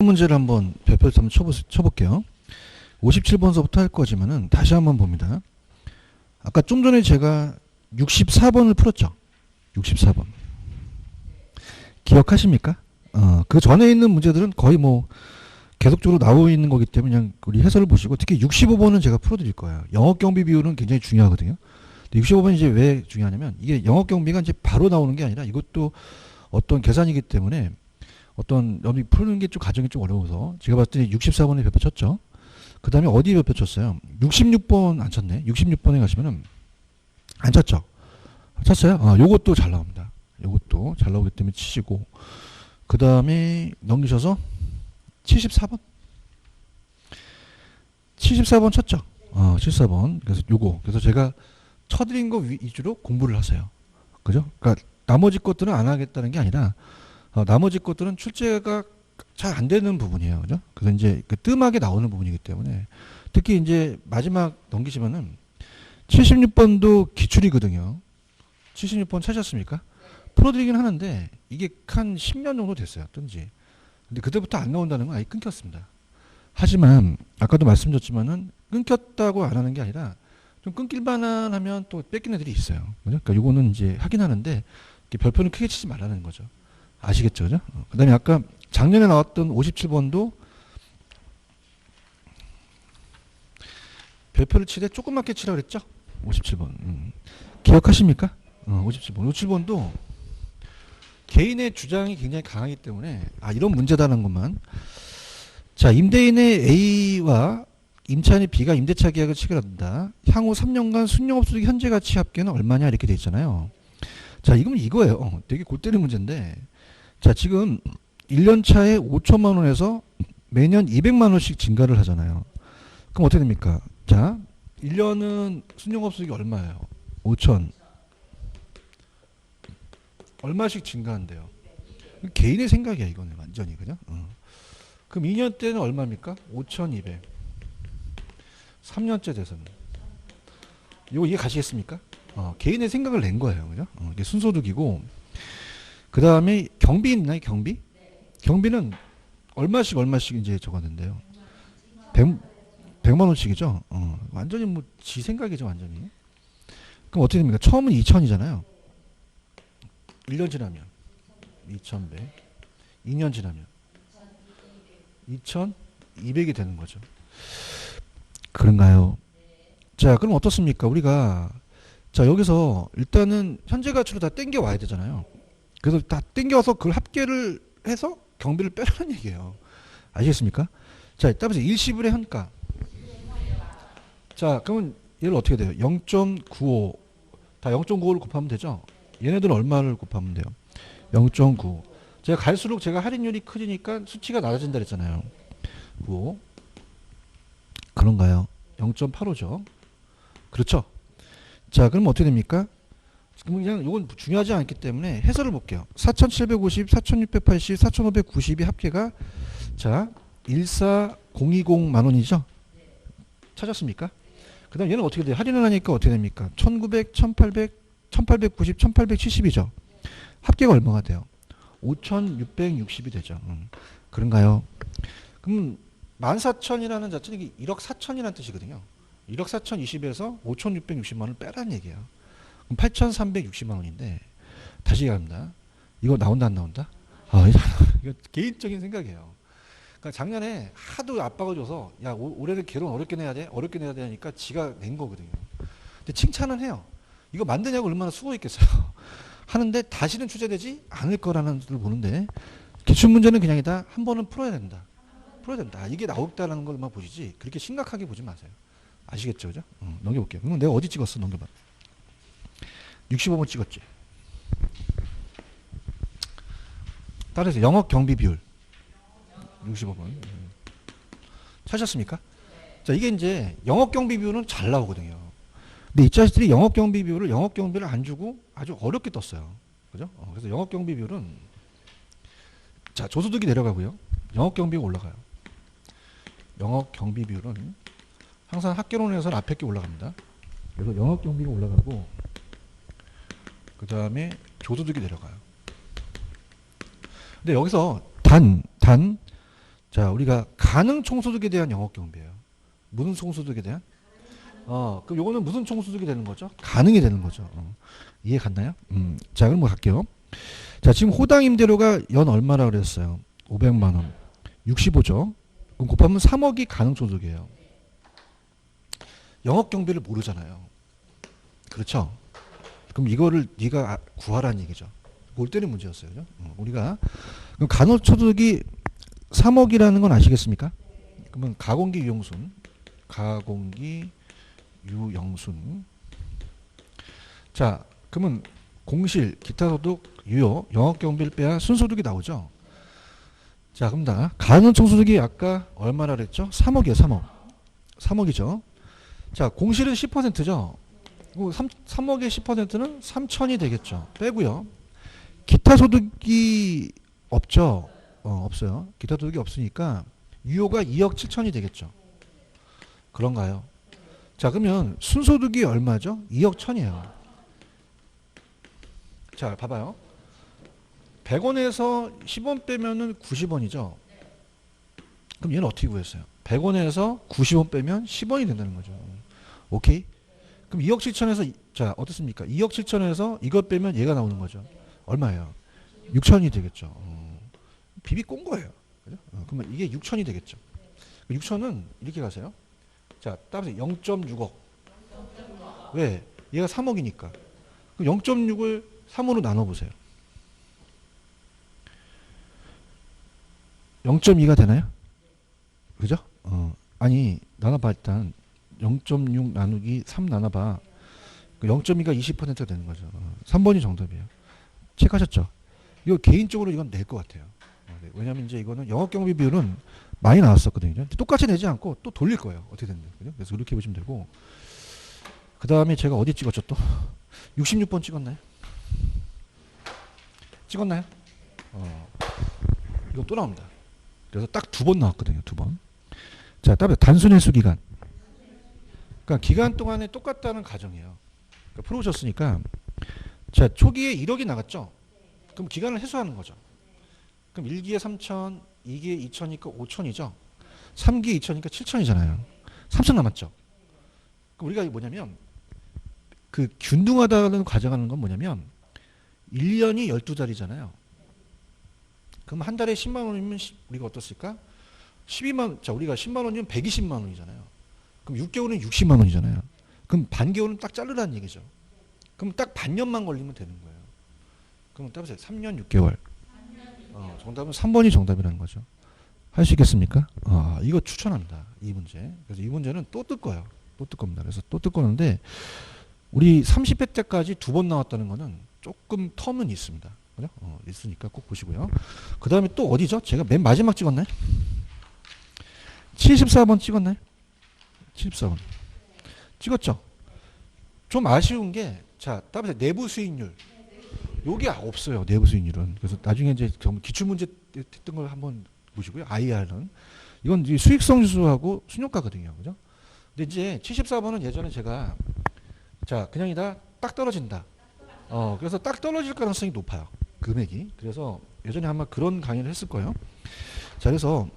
문제를 한번 별표를 한번 쳐볼게요. 57번서부터 할 거지만은 다시 한번 봅니다. 아까 좀 전에 제가 64번을 풀었죠. 64번. 기억하십니까? 그 전에 있는 문제들은 거의 뭐 계속적으로 나오고 있는 거기 때문에 그냥 우리 해설을 보시고, 특히 65번은 제가 풀어드릴 거예요. 영업 경비 비율은 굉장히 중요하거든요. 65번이 이제 왜 중요하냐면, 이게 영업 경비가 이제 바로 나오는 게 아니라 이것도 어떤 계산이기 때문에 어떤 여기 푸는 게 좀 과정이 좀 어려워서 제가 봤을 때 64번에 별표 쳤죠. 그 다음에 어디에 별표 쳤어요? 66번 안 쳤네. 66번에 가시면은 안 쳤죠. 쳤어요? 요것도 잘 나옵니다. 요것도 잘 나오기 때문에 치시고, 그 다음에 넘기셔서 74번. 74번 쳤죠. 74번. 그래서 요거. 그래서 제가 쳐드린 거 위주로 공부를 하세요. 그죠? 그러니까 나머지 것들은 안 하겠다는 게 아니라, 나머지 것들은 출제가 잘 안 되는 부분이에요. 그죠? 그래서 이제 그 뜸하게 나오는 부분이기 때문에, 특히 이제 마지막 넘기시면은 76번도 기출이거든요. 76번 찾으셨습니까? 풀어드리긴 하는데 이게 한 10년 정도 됐어요. 뜬지. 근데 그때부터 안 나온다는 건 아예 끊겼습니다. 하지만 아까도 말씀드렸지만은 끊겼다고 안 하는 게 아니라 좀 끊길만한 하면 또 뺏긴 애들이 있어요. 그죠? 그러니까 요거는 이제 하긴 하는데 별표는 크게 치지 말라는 거죠. 아시겠죠? 그죠? 그 다음에 아까 작년에 나왔던 57번도 별표를 치되 조그맣게 치라고 그랬죠? 57번. 기억하십니까? 57번. 57번도 개인의 주장이 굉장히 강하기 때문에, 이런 문제다는 것만. 자, 임대인의 A와 임차인의 B가 임대차 계약을 체결한다. 향후 3년간 순영업소득 현재 가치 합계는 얼마냐 이렇게 돼 있잖아요. 자, 이거예요. 되게 골 때리는 문제인데, 자, 지금 1년 차에 5천만 원에서 매년 200만 원씩 증가를 하잖아요. 그럼 어떻게 됩니까? 자, 1년은 순영업소득이 얼마예요? 5천. 얼마씩 증가한대요. 개인의 생각이야, 이거는 완전히. 그죠? 그럼 2년 때는 얼마입니까? 5,200. 3년째 돼서는. 이거 이해 가시겠습니까? 개인의 생각을 낸 거예요. 그죠? 이게 순소득이고, 그 다음에 경비 있나요? 경비? 경비는 얼마씩 이제 적었는데요. 100만 원씩이죠? 완전히 뭐 지 생각이죠, 완전히. 그럼 어떻게 됩니까? 처음은 2천이잖아요. 1년 지나면 2,100. 2년 지나면 2,200이 되는 거죠. 그런가요? 자, 그럼 어떻습니까? 우리가, 자, 여기서 일단은 현재 가치로 다 땡겨 와야 되잖아요. 그래서 다 땡겨서 그걸 합계를 해서 경비를 빼라는 얘기예요. 아시겠습니까? 자, 따라서 일시불의 현가. 자, 그러면 얘를 어떻게 돼요? 0.95. 다 0.95를 곱하면 되죠? 얘네들은 얼마를 곱하면 돼요? 0.95. 제가 갈수록 제가 할인율이 크니까 수치가 낮아진다 그랬잖아요. 95. 그런가요? 0.85죠. 그렇죠? 자, 그럼 어떻게 됩니까? 지금 그냥 이건 중요하지 않기 때문에 해설을 볼게요. 4,750, 4,680, 4,590이 합계가, 자, 14020만 원이죠? 찾았습니까? 그 다음 얘는 어떻게 돼요? 할인을 하니까 어떻게 됩니까? 1900, 1800, 1890, 1870이죠? 합계가 얼마가 돼요? 5660이 되죠. 그런가요? 그럼 14,000이라는 자체는 이게 1억 4천이라는 뜻이거든요. 1억 4,020에서 5,660만 원을 빼라는 얘기예요. 그럼 8,360만 원인데, 다시 얘기합니다. 이거 나온다 안 나온다? 이거 개인적인 생각이에요. 그러니까 작년에 하도 압박을 줘서, 야, 올해는 결혼 어렵게 내야 돼? 어렵게 내야 되니까 지가 낸 거거든요. 근데 칭찬은 해요. 이거 만드냐고 얼마나 수고했겠어요. 하는데 다시는 출제되지 않을 거라는 걸 보는데, 기출문제는 그냥이다. 한 번은 풀어야 된다. 풀어야 된다. 이게 나오겠다는 걸만 보시지 그렇게 심각하게 보지 마세요. 아시겠죠? 그죠? 넘겨볼게요. 그럼 내가 어디 찍었어? 넘겨봐. 65번 찍었지. 따라서 영업 경비 비율 65번 찾았습니까? 자, 이게 이제 영업 경비 비율은 잘 나오거든요. 근데 이 자식들이 영업 경비 비율을, 영업 경비를 안 주고 아주 어렵게 떴어요. 그죠? 그래서 영업 경비 비율은, 자, 조소득이 내려가고요. 영업 경비가 올라가요. 영업 경비 비율은 항상 학계론에서는 앞에 게 올라갑니다. 그래서 영업 경비가 올라가고, 그 다음에 조소득이 내려가요. 근데 여기서 단 자, 우리가 가능 총소득에 대한 영업 경비예요. 무슨 총소득에 대한? 그럼 요거는 무슨 총소득이 되는 거죠? 가능이 되는 거죠. 이해 갔나요? 자, 그럼 뭐 갈게요. 자, 지금 호당 임대료가 연 얼마라 그랬어요? 500만 원. 65죠. 그럼 곱하면 3억이 가능 소득이에요. 영업 경비를 모르잖아요. 그렇죠? 그럼 이거를 네가 구하라는 얘기죠. 볼 때는 문제였어요. 그죠? 우리가 그럼 간호소득이 3억이라는 건 아시겠습니까? 그러면 가공기 유용순, 가공기 유영순. 자, 그러면 공실, 기타 소득, 유효, 영업 경비를 빼야 순소득이 나오죠. 자, 그럼 다 간호소득이 아까 얼마나 그랬죠? 3억이에요, 3억. 3억이죠. 자, 공실은 10%죠. 3억의 10%는 3천이 되겠죠. 빼고요. 기타 소득이 없죠. 없어요. 기타 소득이 없으니까 유효가 2억 7천이 되겠죠. 그런가요? 자, 그러면 순소득이 얼마죠? 2억 1천이에요. 자, 봐봐요. 100원에서 10원 빼면은 90원이죠. 그럼 얘는 어떻게 구했어요? 100원에서 90원 빼면 10원이 된다는 거죠. 오케이? 그럼 2억 7천에서 자, 어떻습니까? 2억 7천에서 이것 빼면 얘가 나오는 거죠. 얼마예요? 6천이 되겠죠. 비비 꼰 거예요. 그죠? 그러면 이게 6천이 되겠죠. 6천은 이렇게 가세요. 자, 따라서 0.6억. 왜? 얘가 3억이니까. 그럼 0.6을 3으로 나눠보세요. 0.2가 되나요? 그죠? 아니, 나눠봐, 일단. 0.6 나누기 3 나눠봐. 0.2가 20%가 되는 거죠. 3번이 정답이에요. 체크하셨죠? 이거 개인적으로 이건 낼 것 같아요. 네. 왜냐면 이제 이거는 영업경비 비율은 많이 나왔었거든요. 똑같이 내지 않고 또 돌릴 거예요. 어떻게 됐는지. 그래서 이렇게 보시면 되고. 그 다음에 제가 어디 찍었죠 또? 66번 찍었나요? 찍었나요? 이거 또 나옵니다. 그래서 딱 2번 나왔거든요. 2번. 자, 다음에 단순회수 기간. 그러니까 기간 동안에 똑같다는 가정이에요. 그러니까 풀어오셨으니까 자, 초기에 1억이 나갔죠? 그럼 기간을 해소하는 거죠. 그럼 1기에 3천, 2기에 2천이니까 5천이죠? 3기에 2천이니까 7천이잖아요. 3천 남았죠? 그럼 우리가 뭐냐면 그 균등하다는 과정하는 건 뭐냐면 1년이 12달이잖아요. 그럼 한 달에 10만 원이면 우리가 어떻습니까? 12만, 자, 우리가 10만 원이면 120만 원이잖아요. 그럼 6개월은 60만 원이잖아요. 그럼 반개월은 딱 자르라는 얘기죠. 그럼 딱 반년만 걸리면 되는 거예요. 그럼 따보세요. 3년 6개월. 정답은 3번이 정답이라는 거죠. 할 수 있겠습니까? 이거 추천합니다. 이 문제. 그래서 이 문제는 또 뜰 거예요. 또 뜰 겁니다. 그래서 또 뜰 거는데 우리 30회 때까지 2번 나왔다는 거는 조금 텀은 있습니다. 그죠? 있으니까 꼭 보시고요. 그 다음에 또 어디죠? 제가 맨 마지막 찍었나요? 74번 찍었나요? 74번. 찍었죠? 좀 아쉬운 게, 자, 따라서 내부 수익률. 요게 없어요. 내부 수익률은. 그래서 나중에 이제 기출문제 했던 걸 한번 보시고요. IR은. 이건 이제 수익성 지수하고 순효과거든요. 그죠? 근데 이제 74번은 예전에 제가, 자, 그냥이다 딱 떨어진다. 그래서 딱 떨어질 가능성이 높아요. 금액이. 그래서 예전에 아마 그런 강의를 했을 거예요. 자, 그래서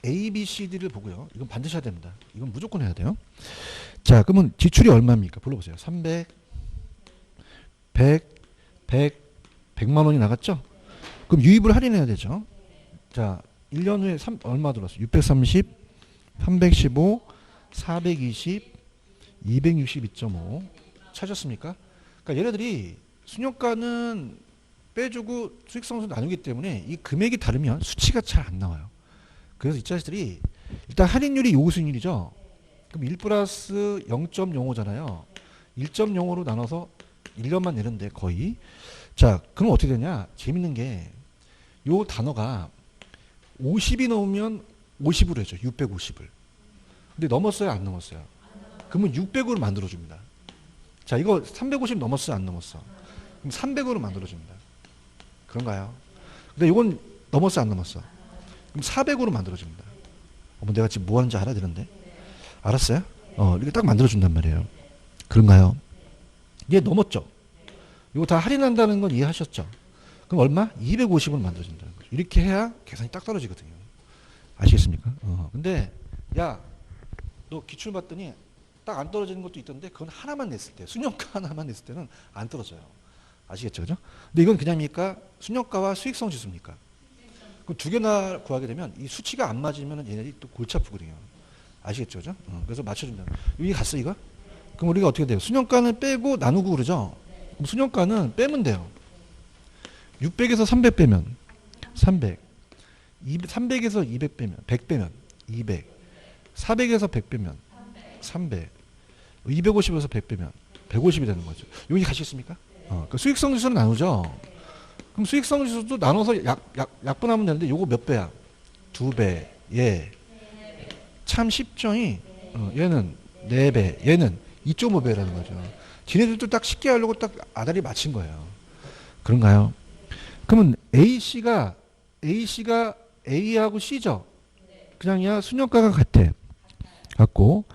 A, B, C, D를 보고요. 이건 반드시 해야 됩니다. 이건 무조건 해야 돼요. 자, 그러면 지출이 얼마입니까? 불러보세요. 300, 100, 100만 원이 나갔죠? 그럼 유입을 할인해야 되죠. 자, 1년 후에 얼마 들었어요? 630, 315, 420, 262.5 찾았습니까? 그러니까 얘네들이 순효과는 빼주고 수익성수 나누기 때문에 이 금액이 다르면 수치가 잘 안 나와요. 그래서 이 자식들이 일단 할인율이 요구수익률이죠. 그럼 1 플러스 0.05잖아요. 1.05로 나눠서 1년만 내는데 거의. 자, 그럼 어떻게 되냐? 재밌는 게 요 단어가 50이 넘으면 50으로 해줘. 650을. 근데 넘었어요? 안 넘었어요? 그러면 600으로 만들어줍니다. 자, 이거 350 넘었어요? 안 넘었어? 그럼 300으로 만들어줍니다. 그런가요? 근데 이건 넘었어? 안 넘었어? 그럼 400으로 만들어줍니다. 내가 지금 뭐 하는지 알아야 되는데? 알았어요? 이렇게 딱 만들어준단 말이에요. 그런가요? 얘 넘었죠? 이거 다 할인한다는 건 이해하셨죠? 그럼 얼마? 250을 만들어준다는 거죠. 이렇게 해야 계산이 딱 떨어지거든요. 아시겠습니까? 근데 야, 너 기출 봤더니 딱 안 떨어지는 것도 있던데 그건 하나만 냈을 때 순영가 하나만 냈을 때는 안 떨어져요. 아시겠죠, 그죠? 근데 이건 그냥입니까? 순영가와 수익성 지수입니까? 그 두 개나 구하게 되면 이 수치가 안 맞으면 얘네들이 또 골치 아프거든요. 아시겠죠, 그죠? 그래서 맞춰준다. 여기 갔어 이거? 그럼 우리가 어떻게 돼요? 순영가는 빼고 나누고 그러죠? 그럼 순영가는 빼면 돼요. 600에서 300 빼면 300, 300에서 200 빼면 100 빼면 200, 400에서 100 빼면 300, 250에서 100 빼면 150이 되는 거죠. 여기 가시겠습니까? 그 수익성 지수는 나누죠. 그럼 수익성 지수도 나눠서 약분하면 되는데 요거 몇 배야? 2배. 예. 참 쉽죠. 얘는 4배. 얘는 2.5배라는 거죠. 지네들도 딱 쉽게 하려고 딱 아다리 맞힌 거예요. 그런가요? 그러면 A씨가 A하고 C죠. 그냥이야 순영가가 같아. 같고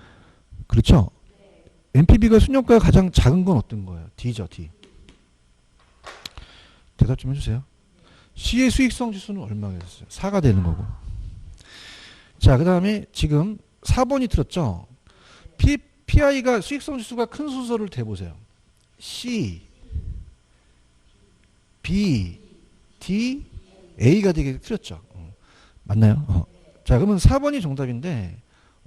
그렇죠. NPV가 순영가가 가장 작은 건 어떤 거예요? D죠. D. 대답 좀 해주세요. C의 수익성 지수는 얼마겠어요? 4가 되는 거고. 자, 그 다음에 지금 4번이 틀었죠. PI가 수익성 지수가 큰 순서를 대보세요. C, B, D, A가 되게 틀렸죠. 맞나요? 자, 그러면 4번이 정답인데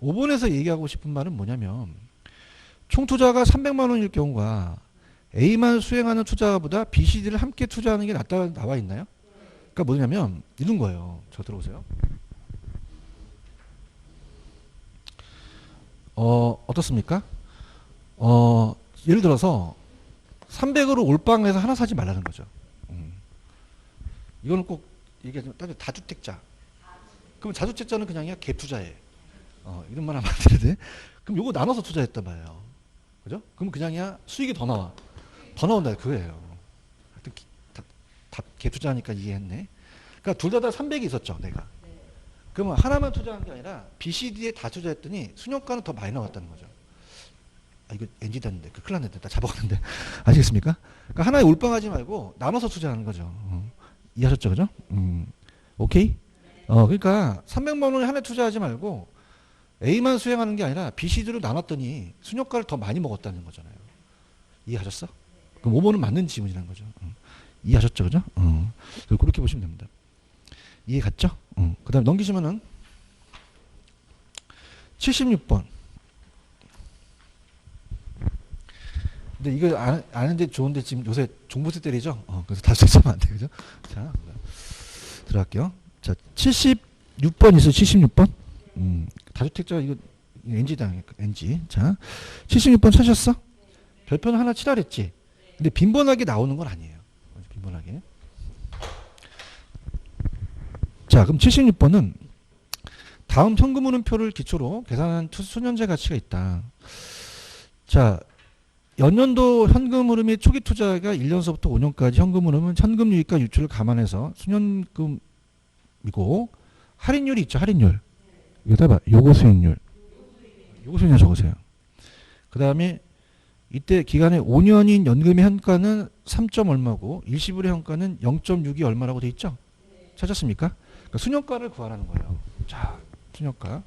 5번에서 얘기하고 싶은 말은 뭐냐면 총 투자가 300만 원일 경우가 A만 수행하는 투자보다 B, CD를 함께 투자하는 게 낫다 나와 있나요? 그러니까 뭐냐면 이런 거예요. 저 들어보세요. 어떻습니까? 예를 들어서 300으로 올빵해서 하나 사지 말라는 거죠. 이거는 꼭 얘기하자면 다주택자. 그럼 다주택자는 그냥이야 갭투자해. 이런 말 하면 안 되는데. 그럼 요거 나눠서 투자했단 말이에요. 그죠? 그럼 그냥이야 수익이 더 나와. 더 나온다 그거예요. 하여튼 다 갭투자하니까 이해했네. 그러니까 둘 다 300이 있었죠 내가. 그러면 하나만 투자한 게 아니라 BCD에 다 투자했더니 순영가는 더 많이 나왔다는 거죠. 이거 NG 됐는데 큰일 났는데 나 잡아갔는데 아시겠습니까? 그러니까 하나에 올빵하지 말고 나눠서 투자하는 거죠. 이해하셨죠, 그죠? 오케이? 그러니까 300만 원에 하나에 투자하지 말고 A만 수행하는 게 아니라 BCD로 나눴더니 순영가를 더 많이 먹었다는 거잖아요. 이해하셨어? 그럼 5번은 맞는 지문이라는 거죠. 이해하셨죠, 그죠? 그렇게 보시면 됩니다. 이해 갔죠? 그 다음에 넘기시면은 76번. 근데 이거 아는데 좋은데 지금 요새 종부세 때리죠? 그래서 다시 쓰면 안 돼요. 그죠? 자, 들어갈게요. 자, 76번 있어요. 76번. 다주택자가 이거 NG 당했고, NG. 자, 76번 찾으셨어? 별표는 하나 치라 그랬지? 근데 빈번하게 나오는 건 아니에요. 빈번하게. 자, 그럼 76번은 다음 현금흐름표를 기초로 계산한 수년제 가치가 있다. 자, 연년도 현금흐름의 초기 투자가 1년서부터 5년까지 현금흐름은 현금 유입과 유출을 감안해서 수년금이고 할인율이 있죠. 할인율. 여기다 봐. 요거 수익률. 요거 수익률 적으세요. 그 다음에 이때 기간에 5년인 연금의 현가는 3. 얼마고 일시불의 현가는 0.6이 얼마라고 돼 있죠? 찾았습니까? 그러니까 순영가를 구하라는 거예요. 자, 순영가.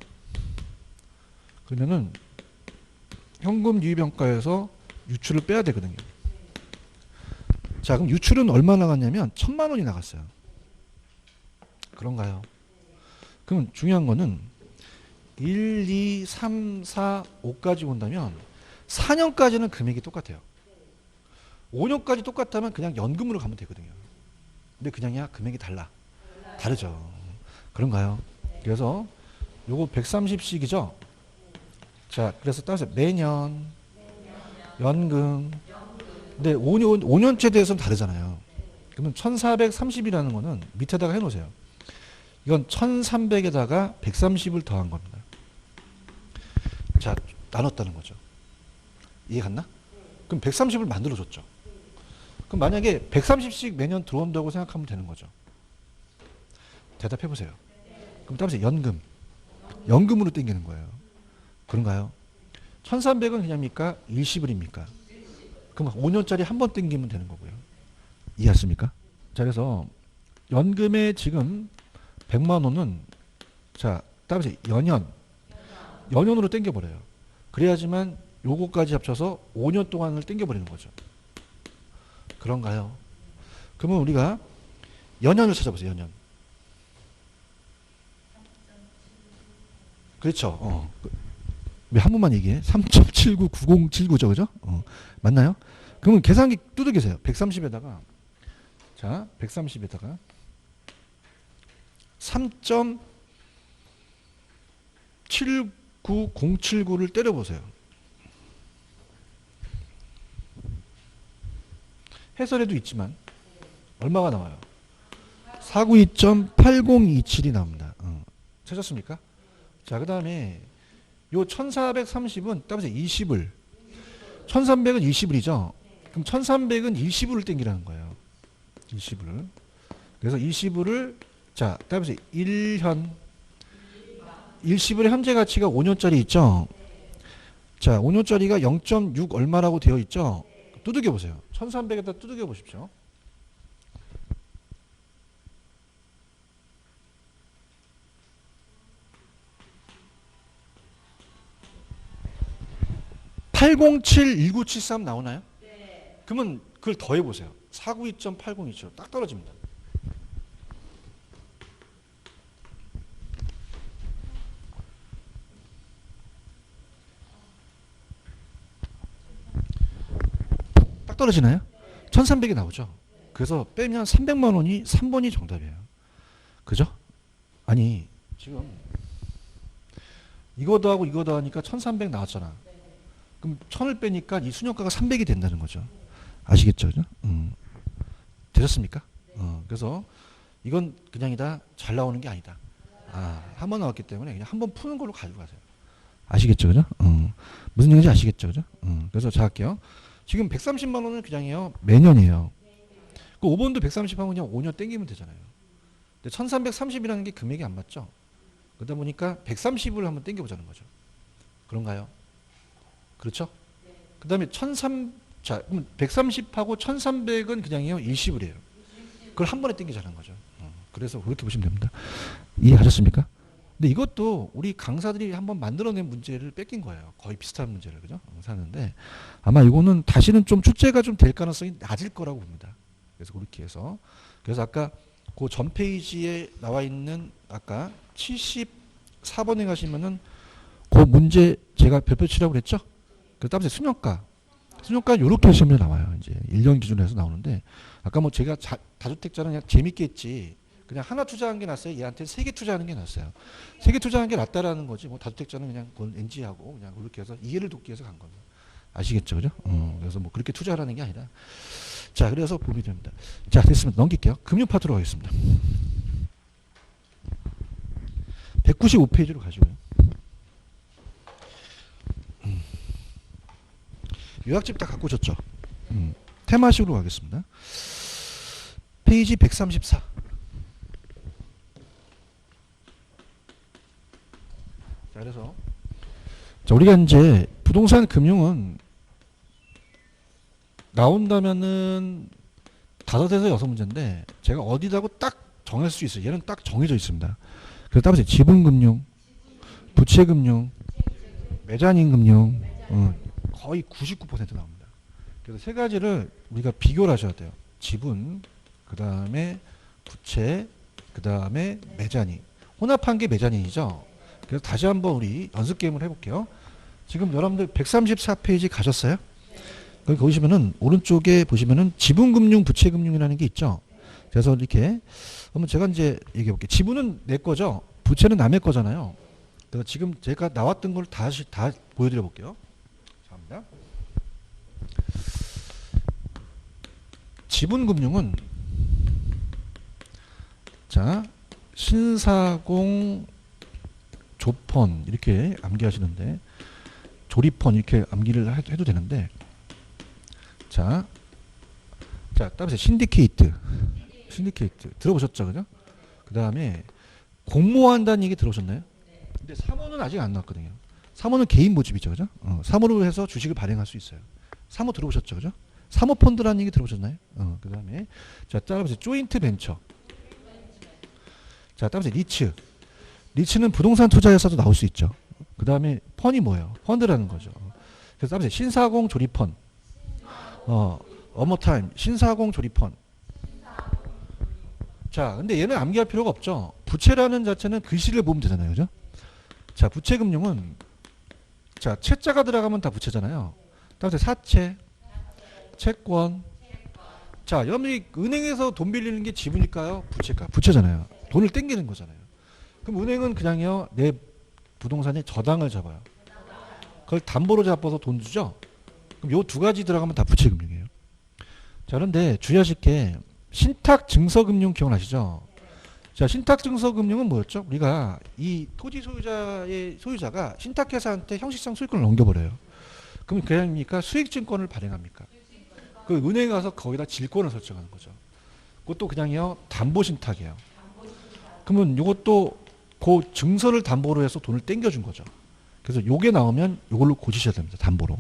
그러면은 현금 유입 현가에서 유출을 빼야 되거든요. 자, 그럼 유출은 얼마 나갔냐면 1,000만 원이 나갔어요. 그런가요? 그럼 중요한 거는 1, 2, 3, 4, 5까지 본다면 4년까지는 금액이 똑같아요. 5년까지 똑같다면 그냥 연금으로 가면 되거든요. 근데 그냥이야 금액이 다르죠. 그런가요? 그래서 요거 130씩이죠. 자, 그래서 따라서 매년 연금. 근데 5년째 대해서는 다르잖아요. 그러면 1430이라는 거는 밑에다가 해놓으세요. 이건 1300에다가 130을 더한 겁니다. 자, 나눴다는 거죠. 이해 갔나? 그럼 130을 만들어줬죠. 그럼 만약에 130씩 매년 들어온다고 생각하면 되는 거죠. 대답해보세요. 그럼 따라서 연금으로 땡기는 거예요. 그런가요? 1300은 그냥입니까? 일시불입니까? 그럼 5년짜리 한 번 땡기면 되는 거고요. 이해하십니까? 자, 그래서 연금에 지금 100만 원은 자, 따라서 연연으로 땡겨버려요. 그래야지만 요거까지 합쳐서 5년 동안을 땡겨버리는 거죠. 그런가요? 그러면 우리가 연연을 찾아보세요. 연연. 그렇죠. 왜 한 번만 얘기해? 3.799079죠, 그죠? 맞나요? 그러면 계산기 두들기세요. 130에다가 자, 130에다가 3.79079를 때려보세요. 해설에도 있지만 얼마가 나와요? 492.8027이 나옵니다. 찾았습니까? 자, 그 다음에 요 1430은 따라서 20을 1300은 20을이죠. 그럼 1300은 20을을 땡기라는 거예요. 20을. 그래서 20을을 자, 따라서 1현 10을의 현재 가치가 5년짜리 있죠. 자, 5년짜리가 0.6 얼마라고 되어 있죠. 두들겨 보세요. 1300에다 두들겨 보십시오. (807-1973) 나오나요? 네. 그러면 그걸 더해 보세요. 492.8027 딱 떨어집니다. 딱 떨어지나요? 1300이 나오죠. 그래서 빼면 300만 원이 3번이 정답이에요. 그죠? 아니 지금 이거 더하고 이거 더하니까 1300 나왔잖아. 그럼 1000을 빼니까 이 순역가가 300이 된다는 거죠. 아시겠죠? 그죠? 되셨습니까? 그래서 이건 그냥이다 잘 나오는 게 아니다. 한 번 나왔기 때문에 그냥 한 번 푸는 걸로 가지고 가세요. 아시겠죠? 그죠? 무슨 얘기인지 아시겠죠? 그죠? 그래서 자 할게요. 지금 130만 원은 그냥이요. 매년이에요. 그 5번도 130 하면 그냥 5년 땡기면 되잖아요. 근데 1330이라는 게 금액이 안 맞죠? 그러다 보니까 130을 한번 땡겨보자는 거죠. 그런가요? 그렇죠? 그 다음에 자, 그럼 130하고 1300은 그냥이요. 일시불이에요. 그걸 한 번에 땡기자는 거죠. 그래서 그렇게 보시면 됩니다. 이해하셨습니까? 근데 이것도 우리 강사들이 한번 만들어낸 문제를 뺏긴 거예요. 거의 비슷한 문제를, 그죠? 사는데 아마 이거는 다시는 좀 출제가 좀 될 가능성이 낮을 거라고 봅니다. 그래서 그렇게 해서 그래서 아까 그 전 페이지에 나와 있는 아까 74번에 가시면은 그 문제 제가 별표 치라고 그랬죠? 그 다음에 순역가 요렇게 시험에 나와요. 이제 1년 기준으로 해서 나오는데 아까 뭐 제가 다주택자는 그냥 재밌게 했지 그냥 하나 투자한 게 낫어요. 얘한테 3개 투자하는 게 낫어요. 3개 투자하는 게 낫다라는 거지. 뭐 다주택자는 그냥 그건 NG하고 그냥 그렇게 해서 이해를 돕기 위해서 간 겁니다. 아시겠죠, 그죠? 그래서 뭐 그렇게 투자하라는 게 아니라. 자, 그래서 보면 됩니다. 자, 됐습니다. 넘길게요. 금융 파트로 가겠습니다. 195페이지로 가시고요. 요약집 다 갖고 오셨죠? 테마식으로 가겠습니다. 페이지 134. 자, 그래서 자, 우리가 이제 부동산 금융은 나온다면은 5에서 6문제인데 제가 어디다고 딱 정할 수 있어요. 얘는 딱 정해져 있습니다. 그래서 따라서 지분금융, 부채금융, 매자닌금융 거의 99% 나옵니다. 그래서 세 가지를 우리가 비교를 하셔야 돼요. 지분, 그 다음에 부채, 그 다음에 매자닌. 혼합한 게 매자닌이죠. 그래서 다시 한번 우리 연습 게임을 해볼게요. 지금 여러분들 134페이지 가셨어요? 거기 보시면은 오른쪽에 보시면은 지분금융, 부채금융이라는 게 있죠. 그래서 이렇게 한번 제가 이제 얘기해 볼게요. 지분은 내 거죠. 부채는 남의 거잖아요. 그래서 지금 제가 나왔던 걸 다시 다 보여드려 볼게요. 감사합니다. 지분금융은 자 신사공 조펀 이렇게 암기하시는데 조리펀 이렇게 암기를 해도 되는데 자 따라서 신디케이트 들어보셨죠, 그죠? 그 다음에 공모한다는 얘기 들어보셨나요? 근데 사모는 아직 안 나왔거든요. 사모는 개인 모집이죠, 그죠? 사모로 해서 주식을 발행할 수 있어요. 사모 들어보셨죠, 그죠? 사모펀드라는 얘기 들어보셨나요? 그 다음에 자 따라서 조인트 벤처. 자 따라서 리츠. 리츠는 부동산 투자에서도 나올 수 있죠. 그 다음에 펀이 뭐예요? 펀드라는 거죠. 그래서 따라서 신사공 조립펀. 어머타임 신사공 조립펀. 자, 근데 얘는 암기할 필요가 없죠. 부채라는 자체는 글씨를 보면 되잖아요, 그죠? 자, 부채금융은 자 채자가 들어가면 다 부채잖아요. 따라서 사채, 채권. 자, 여러분이 은행에서 돈 빌리는 게 지분일까요? 부채일까요? 부채잖아요. 돈을 땡기는 거잖아요. 그럼 은행은 그냥요 내 부동산에 저당을 잡아요. 그걸 담보로 잡아서 돈 주죠. 그럼 요 두 가지 들어가면 다 부채금융이에요. 자, 그런데 주의하실 게 신탁증서금융 기억나시죠? 자, 신탁증서금융은 뭐였죠? 우리가 이 토지 소유자가 신탁회사한테 형식상 소유권을 넘겨버려요. 그럼 그냥입니까? 수익증권을 발행합니까? 그 은행에 가서 거기다 질권을 설정하는 거죠. 그것도 그냥요 담보신탁이에요. 그러면 이것도 그 증서를 담보로 해서 돈을 땡겨준 거죠. 그래서 요게 나오면 요걸로 고치셔야 됩니다. 담보로.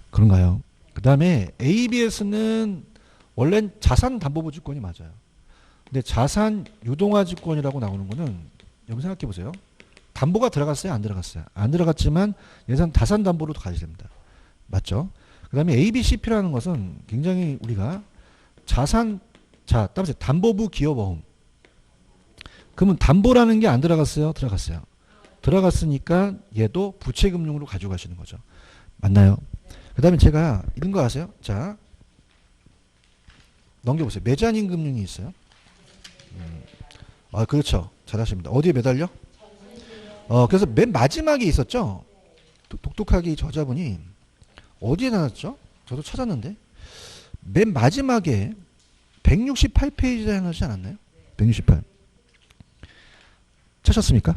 그런가요? 그 다음에 ABS는 원래는 자산담보부지권이 맞아요. 근데 자산 유동화지권이라고 나오는 거는 여러분 생각해 보세요. 담보가 들어갔어요? 안 들어갔어요? 안 들어갔지만 예산 자산담보로 가야 됩니다. 맞죠? 그 다음에 ABCP라는 것은 굉장히 우리가 자산, 자, 따라서 담보부 기업어음. 그러면 담보라는 게 안 들어갔어요? 들어갔어요. 들어갔으니까 얘도 부채금융으로 가져가시는 거죠. 맞나요? 그 다음에 제가 이런 거 아세요? 자, 넘겨보세요. 메자닌 금융이 있어요. 그렇죠. 잘하십니다. 어디에 매달려? 그래서 맨 마지막에 있었죠. 독특하게 이 저자분이 어디에 나왔죠? 저도 찾았는데 맨 마지막에 168페이지에 해놓지 않았나요? 168. 찾았습니까?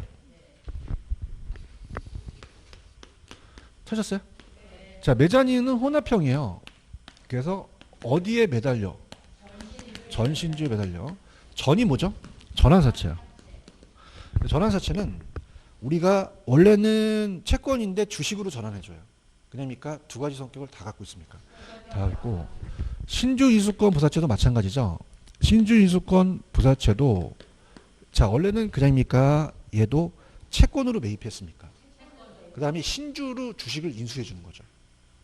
찾았어요? 자, 메자닌은 혼합형이에요. 그래서 어디에 매달려? 전신주에 매달려. 전이 뭐죠? 전환사채야. 전환사채는 우리가 원래는 채권인데 주식으로 전환해줘요. 그러니까 두 가지 성격을 다 갖고 있습니까? 다 갖고 있고 신주이수권 부사채도 마찬가지죠. 신주이수권 부사채도 자 원래는 그냥입니까? 얘도 채권으로 매입했습니까? 그 다음에 신주로 주식을 인수해 주는 거죠.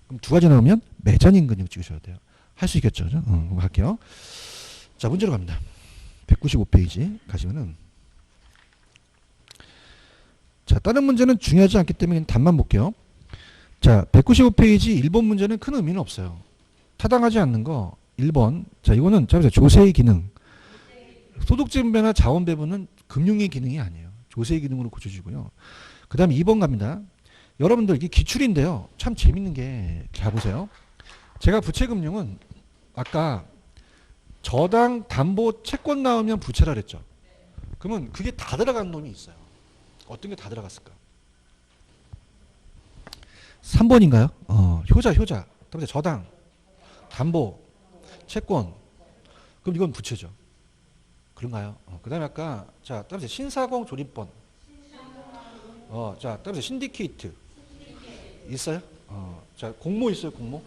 그럼 두 가지 나오면 메자닌 금융 찍으셔야 돼요. 할 수 있겠죠? 그죠? 할게요. 자, 문제로 갑니다. 195페이지 가시면은 자, 다른 문제는 중요하지 않기 때문에 답만 볼게요. 자, 195페이지 1번 문제는 큰 의미는 없어요. 타당하지 않는 거 1번. 자, 이거는 조세의 기능. 소득지분배나 자원배분은 금융의 기능이 아니에요. 조세의 기능으로 고쳐주고요. 그 다음에 2번 갑니다. 여러분들 이게 기출인데요. 참 재밌는 게 자 보세요. 제가 부채금융은 아까 저당 담보 채권 나오면 부채라 그랬죠. 그러면 그게 다 들어간 놈이 있어요. 어떤 게 다 들어갔을까? 3번인가요? 효자. 그다음에 저당, 담보, 채권. 그럼 이건 부채죠. 그런가요? 그다음에 아까 자, 따라서 신사공 조립본. 자, 따라서 신디케이트. 있어요? 자, 공모 있어요, 공모?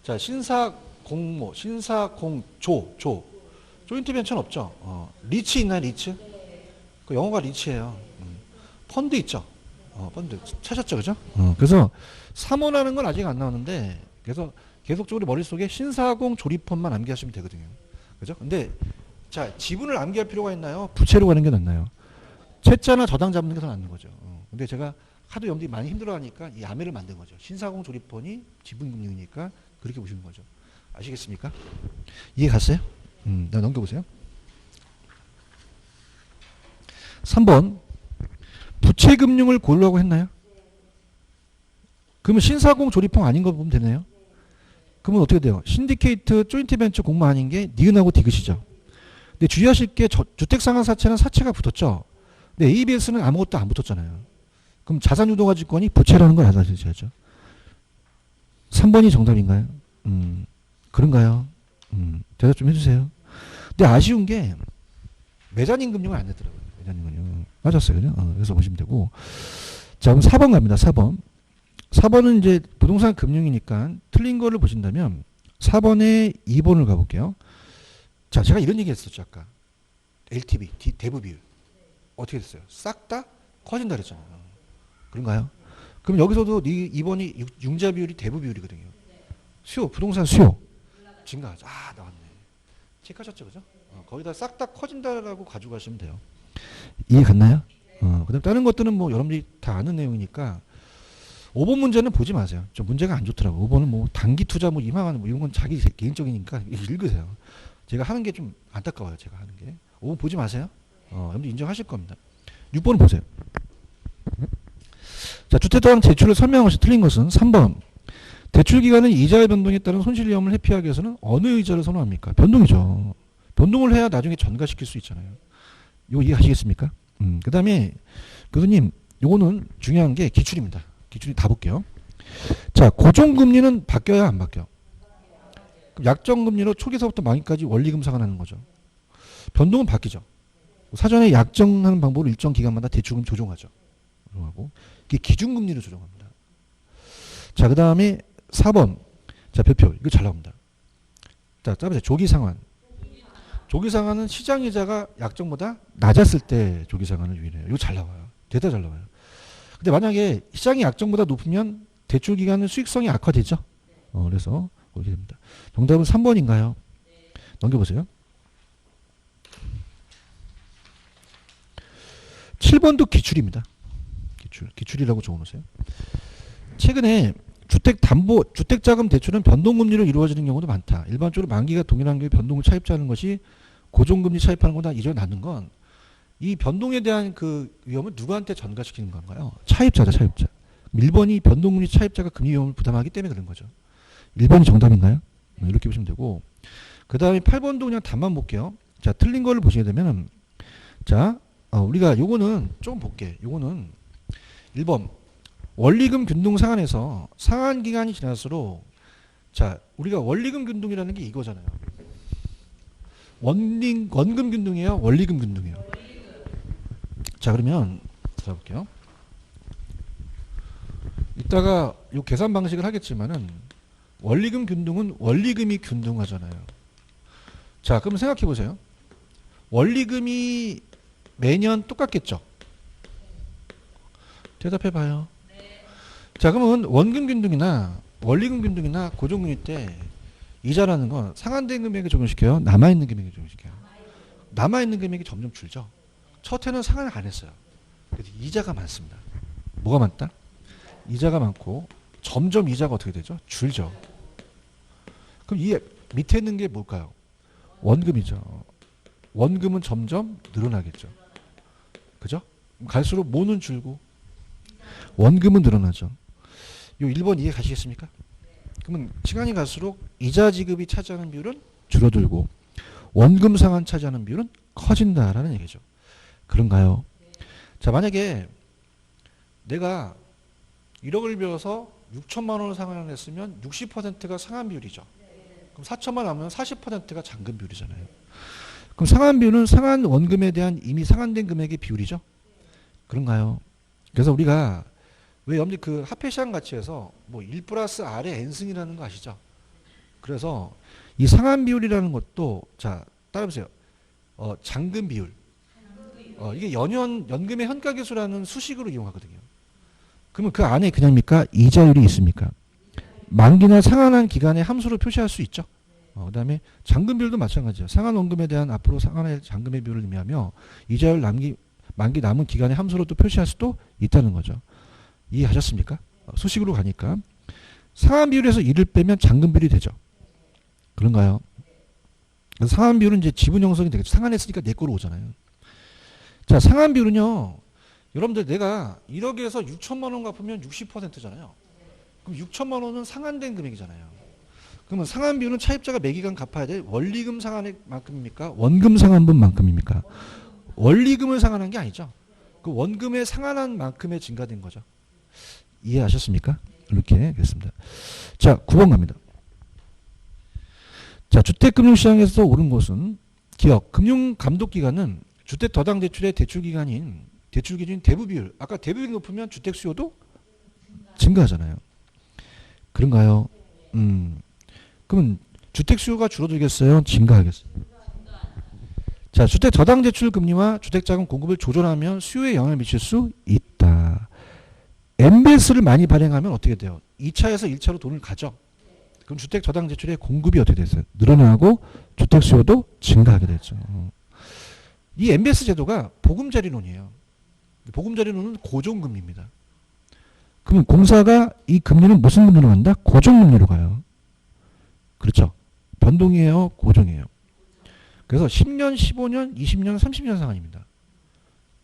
자, 신사공모, 신사공조. 조인트 벤처는 없죠. 리츠 있나요, 리츠? 그 영어가 리츠예요. 펀드 있죠. 펀드 찾았죠, 그죠? 그래서 3호라는 건 아직 안 나오는데 그래서 계속적으로 머릿속에 신사공 조립펀만 암기하시면 되거든요. 그죠? 근데 자, 지분을 암기할 필요가 있나요? 부채로 가는 게 낫나요? 채자나 저당 잡는 게 더 낫는 거죠. 근데 제가 하도 여러분들이 많이 힘들어하니까 이 암해를 만든 거죠. 신사공 조립펀이 지분금융이니까 그렇게 보시는 거죠. 아시겠습니까? 이해 갔어요? 넘겨보세요. 3번 부채금융을 고르라고 했나요? 그러면 신사공 조립형 아닌 거 보면 되나요? 그러면 어떻게 돼요? 신디케이트 조인트벤처 공모 아닌 게 니은하고 디귿이죠. 근데 주의하실 게 주택상환사채는 사채가 붙었죠. 근데 ABS는 아무것도 안 붙었잖아요. 그럼 자산유동화지권이 부채라는 걸 알아주셔야죠. 3번이 정답인가요? 그런가요? 대답 좀 해주세요. 근데 아쉬운 게 메자닌 금융은 안 되더라고요. 메자닌 금융 빠졌어요, 그죠? 그래서 보시면 되고. 자, 그럼 4번 갑니다. 4번. 4번은 이제 부동산 금융이니까 틀린 거를 보신다면 4번에 2번을 가볼게요. 자, 제가 이런 얘기 했었죠, 아까. LTV, 대부 비율. 어떻게 됐어요? 싹 다 커진다 그랬잖아요. 그런가요? 그럼 여기서도 이 2번이 융자 비율이 대부 비율이거든요. 수요, 부동산 수요 증가하죠. 아, 나왔네. 체크하셨죠, 그죠? 거기다 싹 다 커진다라고 가져가시면 돼요. 이해 갔나요? 그다음 다른 것들은 뭐 여러분들이 다 아는 내용이니까 5번 문제는 보지 마세요. 좀 문제가 안 좋더라고. 5번은 뭐 단기 투자 뭐 이만한 뭐 이런 건 자기 개인적이니까 읽으세요. 제가 하는 게 좀 안타까워요. 제가 하는 게. 5번 보지 마세요. 여러분들 인정하실 겁니다. 6번 보세요. 자, 주택도랑 대출을 설명한 것이 틀린 것은 3번. 대출 기간은 이자의 변동에 따른 손실 위험을 회피하기 위해서는 어느 의자를 선호합니까? 변동이죠. 변동을 해야 나중에 전가시킬 수 있잖아요. 이거 이해하시겠습니까? 그 다음에 교수님, 요거는 중요한 게 기출입니다. 기출이 다 볼게요. 자, 고정금리는 바뀌어야 안 바뀌어? 약정금리로 초기서부터 만기까지 원리금 상환하는 거죠. 변동은 바뀌죠. 사전에 약정하는 방법으로 일정 기간마다 대출금 조정하죠. 조정하고 이게 기준금리를 조정합니다. 자, 그 다음에 4번. 자, 별표. 이거 잘 나옵니다. 자, 따라보세요. 조기상환. 조기상환은 시장이자가 약정보다 낮았을 때 조기상환을 유인해요. 이거 잘 나와요. 대단 잘 나와요. 근데 만약에 시장이 약정보다 높으면 대출 기간은 수익성이 악화되죠. 그래서 그렇게 됩니다. 정답은 3번인가요? 넘겨보세요. 7번도 기출입니다. 기출이라고 적어놓으세요. 최근에 주택자금 대출은 변동금리로 이루어지는 경우도 많다. 일반적으로 만기가 동일한 경우에 변동을 차입자하는 것이 고정금리 차입하는 것보다 이전에 낮은 건 이 변동에 대한 그 위험을 누구한테 전가시키는 건가요? 차입자죠, 차입자. 1번이 변동금리 차입자가 금리 위험을 부담하기 때문에 그런 거죠. 1번이 정답인가요? 이렇게 보시면 되고. 그 다음에 8번도 그냥 답만 볼게요. 자, 틀린 거를 보시게 되면, 자, 우리가 요거는 좀 볼게. 요거는 1번. 원리금 균등 상환에서 상환 기간이 지날수록, 자, 우리가 원리금 균등이라는 게 이거잖아요. 원금 균등이에요? 원리금 균등이에요? 자, 그러면 자 볼게요. 이따가 요 계산 방식을 하겠지만은 원리금 균등은 원리금이 균등하잖아요. 자, 그럼 생각해 보세요. 원리금이 매년 똑같겠죠? 대답해 봐요. 자, 그러면 원금 균등이나 원리금 균등이나 고정금리 때 이자라는 건 상환된 금액에 적용시켜요? 남아있는 금액에 적용시켜요? 남아있는 금액이 점점 줄죠. 첫 해는 상환을 안 했어요. 그래서 이자가 많습니다. 뭐가 많다? 이자가 많고 점점 이자가 어떻게 되죠? 줄죠. 그럼 이 밑에 있는 게 뭘까요? 원금이죠. 원금은 점점 늘어나겠죠. 그죠? 갈수록 뭐는 줄고 원금은 늘어나죠. 요 1번 이해 가시겠습니까? 그러면 시간이 갈수록 이자 지급이 차지하는 비율은 줄어들고 원금 상환 차지하는 비율은 커진다라는 얘기죠. 그런가요? 자, 만약에 내가 1억을 빌어서 6천만 원을 상환을 했으면 60%가 상환 비율이죠. 그럼 4천만 원 남으면 40%가 잔금 비율이잖아요. 그럼 상환 비율은 상환 원금에 대한 이미 상환된 금액의 비율이죠. 그런가요? 그래서 우리가 왜 여러분들 그 화폐시장 가치에서 뭐 1 플러스 R의 N승이라는 거 아시죠? 그래서 이 상환 비율이라는 것도 자, 따라보세요. 잔금 비율. 이게 연금의 현가계수라는 수식으로 이용하거든요. 그러면 그 안에 그냥입니까? 이자율이 있습니까? 만기나 상환한 기간의 함수로 표시할 수 있죠. 그 다음에 잔금 비율도 마찬가지예요. 상환 원금에 대한 앞으로 상환할 잔금의 비율을 의미하며 이자율 만기 남은 기간의 함수로 또 표시할 수도 있다는 거죠. 이해하셨습니까? 수식으로 가니까 상환 비율에서 1을 빼면 잔금 비율이 되죠. 그런가요? 그래서 상환 비율은 이제 지분 형성이 되겠죠. 상환했으니까 내 거로 오잖아요. 자, 상환 비율은요. 여러분들 내가 1억에서 6천만 원 갚으면 60%잖아요. 그럼 6천만 원은 상환된 금액이잖아요. 그러면 상환 비율은 차입자가 매기간 갚아야 될 원리금 상환액만큼입니까? 원금 상환분만큼입니까? 원리금을 상환한 게 아니죠. 그 원금에 상환한 만큼의 증가된 거죠. 이해하셨습니까? 이렇게 됐습니다. 자, 9번 갑니다. 자, 주택금융시장에서 오른 것은 기억, 금융감독기관은 주택 더당 대출의 대출 기준인 대부 비율. 아까 대부 비율이 높으면 주택 수요도 증가하잖아요. 그런가요? 그러면 주택 수요가 줄어들겠어요? 증가하겠어요? 자, 주택 저당 대출 금리와 주택자금 공급을 조절하면 수요에 영향을 미칠 수 있다. MBS를 많이 발행하면 어떻게 돼요? 2차에서 1차로 돈을 가져. 그럼 주택 저당 대출의 공급이 어떻게 됐어요? 늘어나고 주택 수요도 증가하게 되죠. 이 MBS 제도가 보금자리론이에요. 보금자리론은 고정금리입니다. 그러면 공사가 이 금리는 무슨 금리로 간다? 고정금리로 가요. 그렇죠. 변동이에요? 고정이에요? 그래서 10년, 15년, 20년, 30년 상한입니다.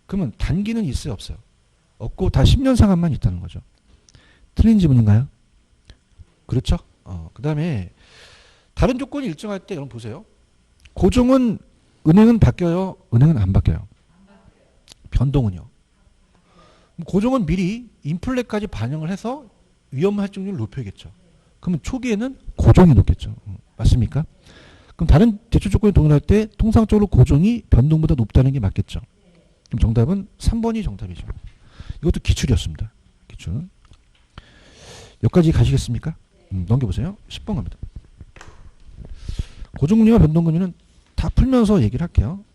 그러면 단기는 있어요? 없어요? 없고 다 10년 상한만 있다는 거죠. 틀린 지문인가요? 그렇죠. 그 다음에 다른 조건이 일정할 때 여러분 보세요. 고정은 은행은 바뀌어요? 은행은 안 바뀌어요? 변동은요? 고정은 미리 인플레까지 반영을 해서 위험 할증률을 높여야겠죠. 그러면 초기에는 고정이 높겠죠. 맞습니까? 그럼 다른 대출 조건이 동일할 때 통상적으로 고정이 변동보다 높다는 게 맞겠죠. 그럼 정답은 3번이 정답이죠. 이것도 기출이었습니다. 기출. 여기까지 가시겠습니까? 넘겨보세요. 10번 갑니다. 고정금리와 변동금리는 다 풀면서 얘기를 할게요.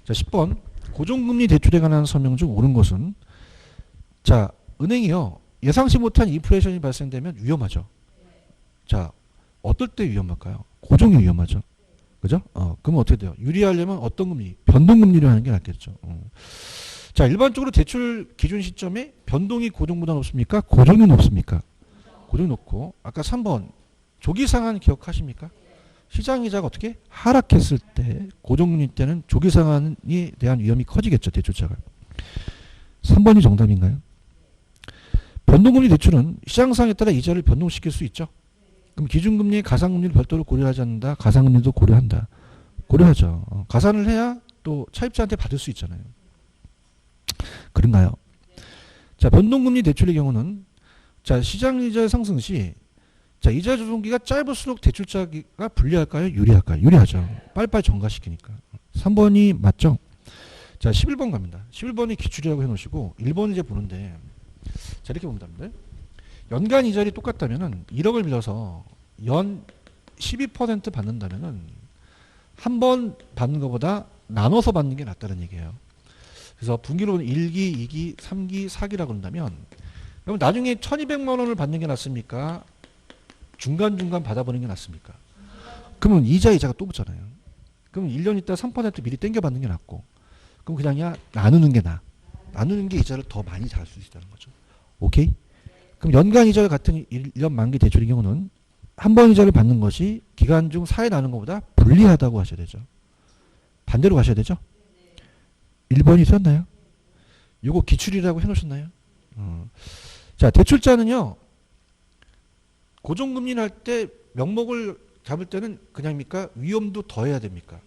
자, 10번. 고정금리 대출에 관한 설명 중 옳은 것은 자, 은행이요. 예상치 못한 인플레이션이 발생되면 위험하죠. 자, 어떨 때 위험할까요? 고정이 위험하죠. 그죠? 그러면 어떻게 돼요? 유리하려면 어떤 금리? 변동금리로 하는 게 낫겠죠. 자, 일반적으로 대출 기준 시점에 변동이 고정보다 높습니까? 고정이 높습니까? 고정이 높고, 아까 3번 조기 상한 기억하십니까? 시장 이자가 어떻게 하락했을 때 고정금리 때는 조기 상한에 대한 위험이 커지겠죠. 대출자가. 3번이 정답인가요? 변동금리 대출은 시장 상황에 따라 이자를 변동시킬 수 있죠. 그럼 기준금리, 가산금리를 별도로 고려하지 않는다. 가산금리도 고려한다. 고려하죠. 가산을 해야 또 차입자한테 받을 수 있잖아요. 그런가요? 자, 변동금리 대출의 경우는 자, 시장 이자의 상승 시 자, 이자 조정기가 짧을수록 대출자가 불리할까요? 유리할까요? 유리하죠. 빨리빨리 전가시키니까. 3번이 맞죠? 자, 11번 갑니다. 11번이 기출이라고 해놓으시고 1번 이제 보는데 자, 이렇게 보면 됩니다. 연간 이자율이 똑같다면은 1억을 빌려서 연 12% 받는다면은 한 번 받는 것보다 나눠서 받는 게 낫다는 얘기예요. 그래서 분기로는 1기, 2기, 3기, 4기라고 한다면 그럼 나중에 1200만 원을 받는 게 낫습니까? 중간중간 받아보는 게 낫습니까? 그러면 이자가 또 붙잖아요. 그럼 1년 있다 3% 미리 땡겨 받는 게 낫고 그럼 그냥 나누는 게 나아. 나누는 게 이자를 더 많이 잘 수 있다는 거죠. 오케이? 그럼 연간 이자 같은 1년 만기 대출의 경우는 한 번 이자를 받는 것이 기간 중 사회 나누는 것보다 불리하다고 하셔야 되죠. 반대로 가셔야 되죠. 1번이 있었나요? 이거 기출이라고 해놓으셨나요? 자, 대출자는요. 고정금리를 할 때 명목을 잡을 때는 그냥입니까? 위험도 더해야 됩니까?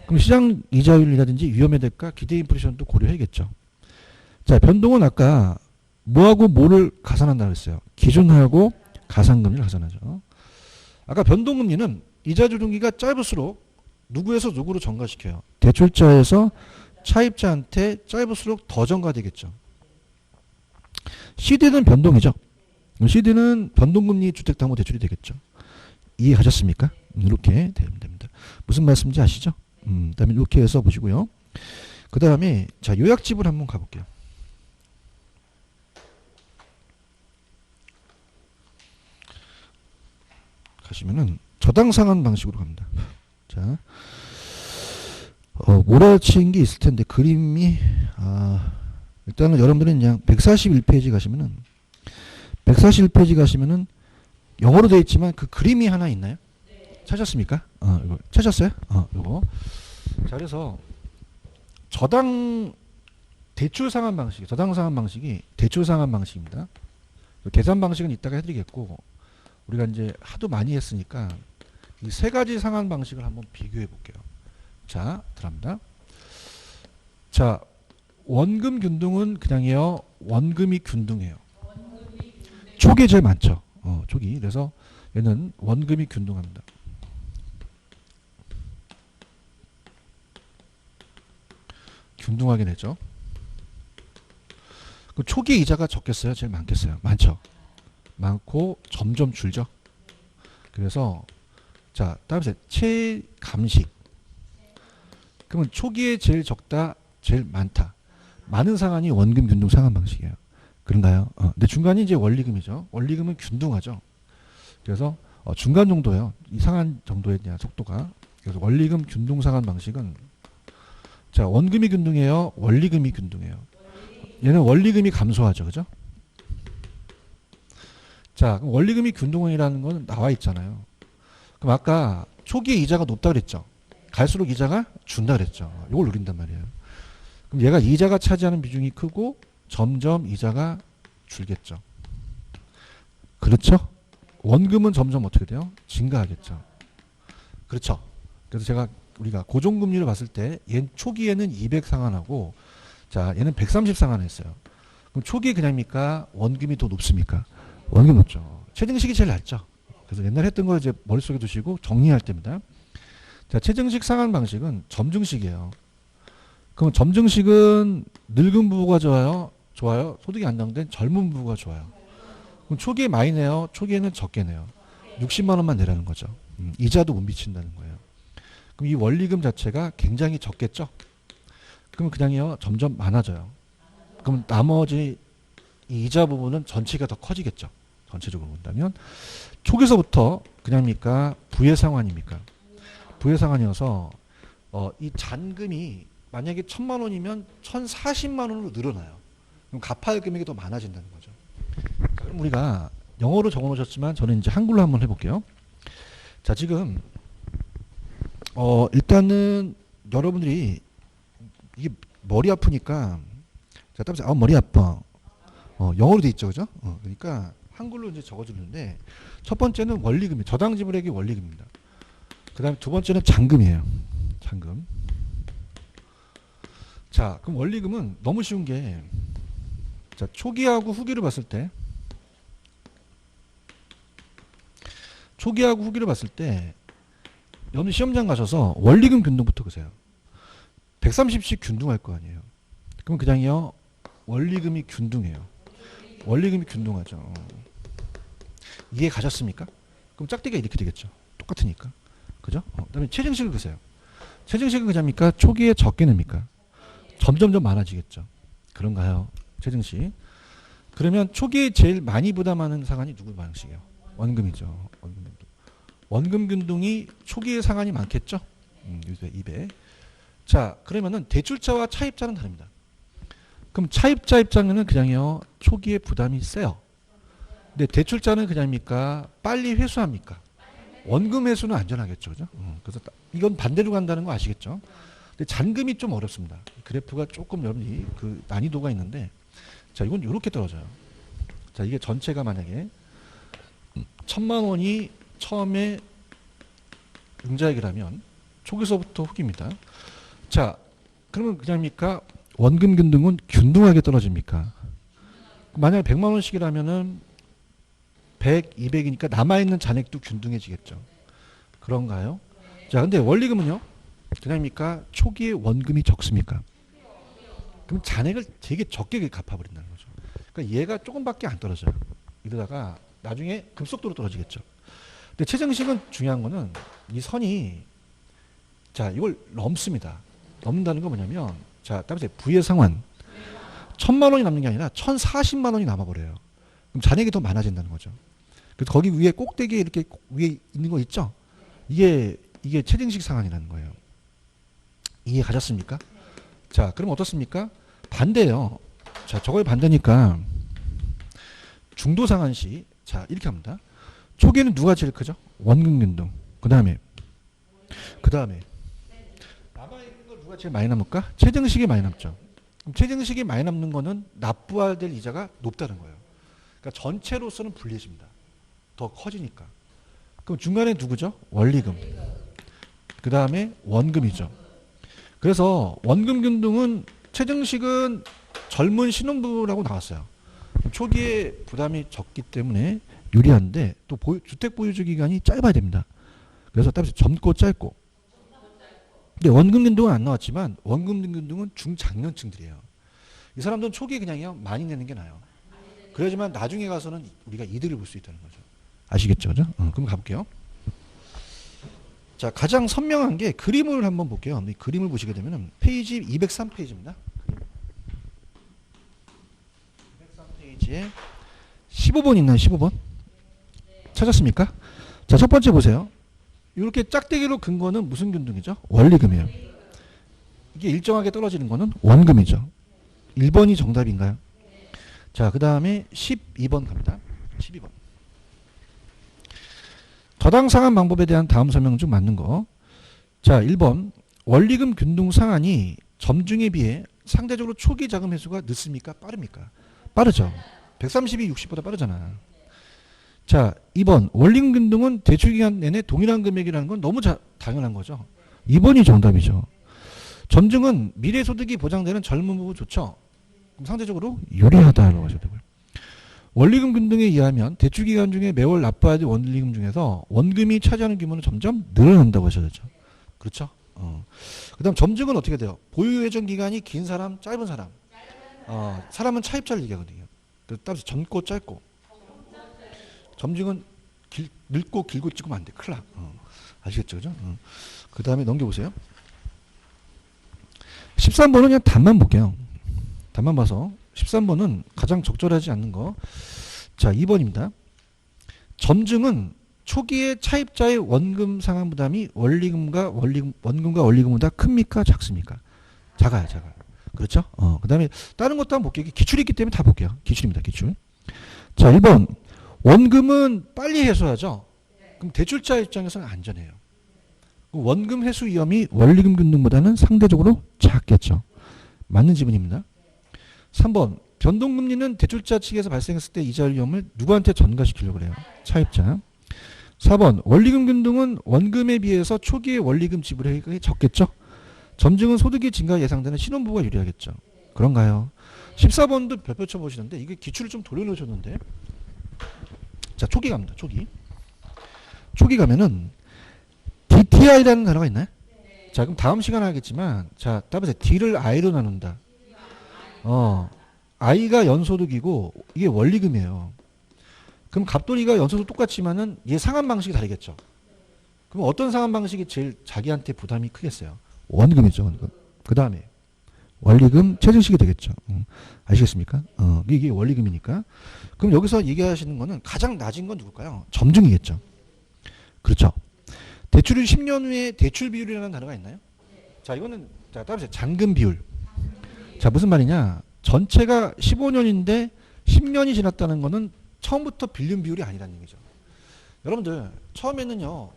그럼 시장 이자율이라든지 위험에 대가 기대 인플레이션도 고려해야겠죠. 자, 변동은 아까 뭐하고 뭐를 가산한다고 했어요? 기준하고 가산금리를 가산하죠. 아까 변동금리는 이자 조정기가 짧을수록 누구에서 누구로 전가시켜요? 대출자에서 차입자한테 짧을수록 더 전가되겠죠. CD는 변동이죠. CD는 변동금리 주택담보대출이 되겠죠. 이해하셨습니까? 이렇게 되면 됩니다. 무슨 말씀인지 아시죠? 그다음에 이렇게 해서 보시고요. 그 다음에 자, 요약집을 한번 가볼게요. 가시면은 저당상환 방식으로 갑니다. 자, 몰아치인 게 있을 텐데 그림이 일단은 여러분들은 그냥 141페이지 가시면은 141페이지 가시면은 영어로 되어 있지만 그 그림이 하나 있나요? 네. 찾았습니까? 이거 찾았어요? 이거. 자, 그래서 저당 대출 상환 방식, 저당 상환 방식이 대출 상환 방식입니다. 계산 방식은 이따가 해드리겠고 우리가 이제 하도 많이 했으니까 이 세 가지 상환 방식을 한번 비교해 볼게요. 자, 들어갑니다. 자, 원금 균등은 그냥이요. 원금이 균등해요. 초기에 제일 많죠. 초기. 그래서 얘는 원금이 균등합니다. 균등하게 내죠. 그 초기 이자가 적겠어요? 제일 많겠어요? 많죠. 많고 점점 줄죠. 그래서 자, 다음에 체감식. 그러면 초기에 제일 적다, 제일 많다. 많은 상한이 원금 균등 상한 방식이에요. 그런가요? 근데 중간이 이제 원리금이죠. 원리금은 균등하죠. 그래서 중간 정도예요. 이 상한 정도에 대한 속도가. 그래서 원리금 균등 상한 방식은 자, 원금이 균등해요. 원리금이 균등해요. 얘는 원리금이 감소하죠. 그죠? 자, 그럼 원리금이 균등이라는 건 나와 있잖아요. 그럼 아까 초기에 이자가 높다 그랬죠. 갈수록 이자가 준다 그랬죠. 이걸 노린단 말이에요. 그럼 얘가 이자가 차지하는 비중이 크고 점점 이자가 줄겠죠. 그렇죠? 원금은 점점 어떻게 돼요? 증가하겠죠. 그렇죠. 그래서 우리가 고정금리를 봤을 때 얘는 초기에는 200 상환하고 자, 얘는 130 상환했어요. 그럼 초기에 그냥입니까? 원금이 더 높습니까? 원금 높죠. 최정식이 제일 낫죠. 그래서 옛날 했던 거 이제 머릿속에 두시고 정리할 때입니다. 자, 최정식 상환 방식은 점증식이에요. 그럼 점증식은 늙은 부부가 좋아요? 좋아요? 소득이 안정된 젊은 부부가 좋아요? 그럼 초기에 많이 내요? 초기에는 적게 내요? 60만 원만 내라는 거죠. 이자도 못 미친다는 거예요. 그럼 이 원리금 자체가 굉장히 적겠죠? 그러면 그냥요 점점 많아져요. 그럼 나머지 이 이자 부분은 전체가 더 커지겠죠. 전체적으로 본다면 초기서부터 그냥입니까? 부의 상환입니까? 부의 상환이어서 이 잔금이 만약에 1,000만 원이면 1,040만 원으로 늘어나요. 그럼 갚아야 할 금액이 더 많아진다는 거죠. 그럼 우리가 영어로 적어 놓으셨지만 저는 이제 한글로 한번 해볼게요. 자, 지금 일단은 여러분들이 이게 머리 아프니까 자, 따라서 머리 아파. 영어로 돼 있죠, 그죠? 그러니까 한글로 이제 적어주는데 첫 번째는 원리금이 저당 지불액이 원리금입니다. 그다음에 두 번째는 잔금이에요. 잔금. 자, 그럼 원리금은 너무 쉬운 게 자, 초기하고 후기를 봤을 때 여러분 시험장 가셔서 원리금 균등부터 보세요. 130씩 균등할 거 아니에요. 그럼 그냥요 원리금이 균등해요. 원리금이 균등하죠. 이해 가셨습니까? 그럼 짝대기가 이렇게 되겠죠. 똑같으니까. 그죠? 그다음에 최정식을 보세요. 최정식은 그냥입니까? 초기에 적게 냅니까? 점점점 많아지겠죠. 그런가요? 최정식. 그러면 초기에 제일 많이 부담하는 상한이 누구 방식이에요? 원금이죠. 원금 균등이 초기에 상한이 많겠죠? 200. 자, 그러면은 대출자와 차입자는 다릅니다. 그럼 차입자 입장에는 그냥요 초기에 부담이 세요. 근데 대출자는 그냥입니까? 빨리 회수합니까? 원금 회수는 안전하겠죠, 그죠? 그래서 이건 반대로 간다는 거 아시겠죠? 근데 잔금이 좀 어렵습니다. 그래프가 조금 여러분이 그 난이도가 있는데, 자, 이건 이렇게 떨어져요. 자, 이게 전체가 만약에 1,000만 원이 처음에 융자액이라면 초기서부터 후기입니다. 자, 그러면 그냥입니까? 원금 균등은 균등하게 떨어집니까? 만약에 100만 원씩이라면은 100, 200이니까 남아있는 잔액도 균등해지겠죠. 그런가요? 자, 근데 원리금은요? 그냥입니까? 초기에 원금이 적습니까? 그럼 잔액을 되게 적게 갚아버린다는 거죠. 그러니까 얘가 조금밖에 안 떨어져요. 이러다가 나중에 급속도로 떨어지겠죠. 근데 최정식은 중요한 거는 이 선이 자, 이걸 넘습니다. 넘는다는 건 뭐냐면 자, 따라서 부의 상환 1,000만 원이 남는 게 아니라 1,040만 원이 남아버려요. 그럼 잔액이 더 많아진다는 거죠. 그래서 거기 위에 꼭대기에 이렇게 위에 있는 거 있죠? 이게 최정식 상환이라는 거예요. 이해 가셨습니까? 자, 그럼 어떻습니까? 반대예요. 자, 저거의 반대니까 중도 상환 시 자, 이렇게 합니다. 초기에는 누가 제일 크죠? 원금 균등. 그 다음에 남아있는 거 누가 제일 많이 남을까? 최정식이 많이 남죠. 그럼 최정식이 많이 남는 거는 납부해야 될 이자가 높다는 거예요. 그러니까 전체로서는 불리해집니다. 더 커지니까. 그럼 중간에 누구죠? 원리금. 그 다음에 원금이죠. 그래서 원금 균등은 최정식은 젊은 신혼부부라고 나왔어요. 초기에 부담이 적기 때문에 유리한데 또 주택 보유주 기간이 짧아야 됩니다. 그래서 따라서 젊고 짧고. 근데 원금 균등은 안 나왔지만 원금 균등은 중장년층들이에요. 이 사람들은 초기에 그냥요 많이 내는 게 나아요. 그래야지만 나중에 가서는 우리가 이득을 볼 수 있다는 거죠. 아시겠죠? 그죠? 그럼 가볼게요. 자, 가장 선명한 게 그림을 한번 볼게요. 이 그림을 보시게 되면 페이지 203페이지입니다. 203페이지에 15번 있나요? 15번? 찾았습니까? 자, 첫 번째 보세요. 이렇게 짝대기로 근 거는 무슨 균등이죠? 원리금이에요. 이게 일정하게 떨어지는 거는 원금이죠. 1번이 정답인가요? 자, 그 다음에 12번 갑니다. 12번. 저당 상환 방법에 대한 다음 설명 중 맞는 거. 자, 1번. 원리금 균등 상환이 점중에 비해 상대적으로 초기 자금 회수가 늦습니까? 빠릅니까? 빠르죠. 132, 60보다 빠르잖아. 자, 2번. 원리금 균등은 대출 기간 내내 동일한 금액이라는 건 너무 당연한 거죠. 2번이 정답이죠. 점증은 미래 소득이 보장되는 젊은 부부 좋죠. 그럼 상대적으로 유리하다라고 하셔야 되고요. 원리금 균등에 의하면 대출 기간 중에 매월 납부해야 될 원리금 중에서 원금이 차지하는 규모는 점점 늘어난다고 하셔야 되죠. 그렇죠? 그다음 점증은 어떻게 돼요? 보유 예정 기간이 긴 사람, 짧은 사람. 사람은 차입자를 얘기하거든요. 따라서 젊고 짧고. 점증은 늙고 길고 찍으면 안 돼. 큰일 나. 아시겠죠? 그죠? 그 다음에 넘겨보세요. 13번은 그냥 답만 볼게요. 답만 봐서 13번은 가장 적절하지 않는 거. 자, 2번입니다. 점증은 초기에 차입자의 원금 상환 부담이 원금과 원리금보다 큽니까? 작습니까? 작아요. 그렇죠? 그 다음에 다른 것도 한번 볼게요. 기출이 있기 때문에 다 볼게요. 기출입니다. 기출. 자, 1번. 원금은 빨리 해소하죠? 그럼 대출자 입장에서는 안전해요. 원금 회수 위험이 원리금 균등보다는 상대적으로 작겠죠. 맞는 지문입니다. 3번. 변동금리는 대출자 측에서 발생했을 때 이자 위험을 누구한테 전가시키려고 그래요? 차입자. 4번. 원리금 균등은 원금에 비해서 초기에 원리금 지불액이 적겠죠? 점증은 소득이 증가 예상되는 신혼부부가 유리하겠죠. 그런가요? 14번도 별표 쳐보시는데 이게 기출을 좀 돌려놓으셨는데 자, 초기 갑니다. 초기 가면은 DTI라는 단어가 있나요? 자, 그럼 다음 시간에 하겠지만 자, 따라서 D를 I로 나눈다. I가 연소득이고 이게 원리금이에요. 그럼 갑돌이가 연소득 똑같지만은 얘 상환 방식이 다르겠죠. 그럼 어떤 상환 방식이 제일 자기한테 부담이 크겠어요? 원금이죠. 원금. 그 다음에 원리금 최저식이 되겠죠. 아시겠습니까? 이게 원리금이니까. 그럼 여기서 얘기하시는 거는 가장 낮은 건 누굴까요? 점증이겠죠. 그렇죠. 대출이 10년 후에 대출 비율이라는 단어가 있나요? 자, 이거는 자, 따라서 잔금 비율. 자, 무슨 말이냐? 전체가 15년인데 10년이 지났다는 거는 처음부터 빌린 비율이 아니라는 얘기죠. 여러분들 처음에는요.